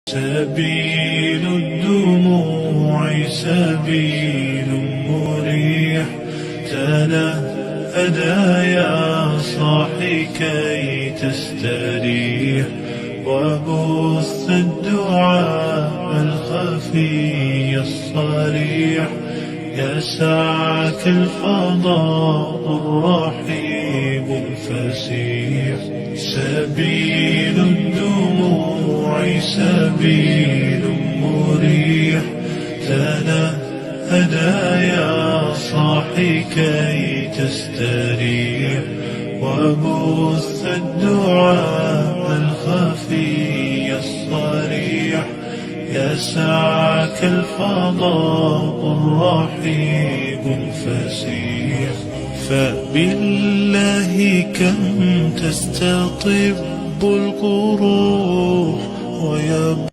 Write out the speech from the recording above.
سبيل الدموع سبيل مريح، تنهدى يا صاحي كي تستريح، وبث الدعاء الخفي الصريح، يسعك الفضاء الرحيب الفسيح. سبيل الدموع سبيل مريح، تنهدى يا صاحي كي تستريح، وبث الدعاء الخفي الصريح، يسعك الفضاء الرحيب الفسيح. فبالله كم تستطب القروح ويبقى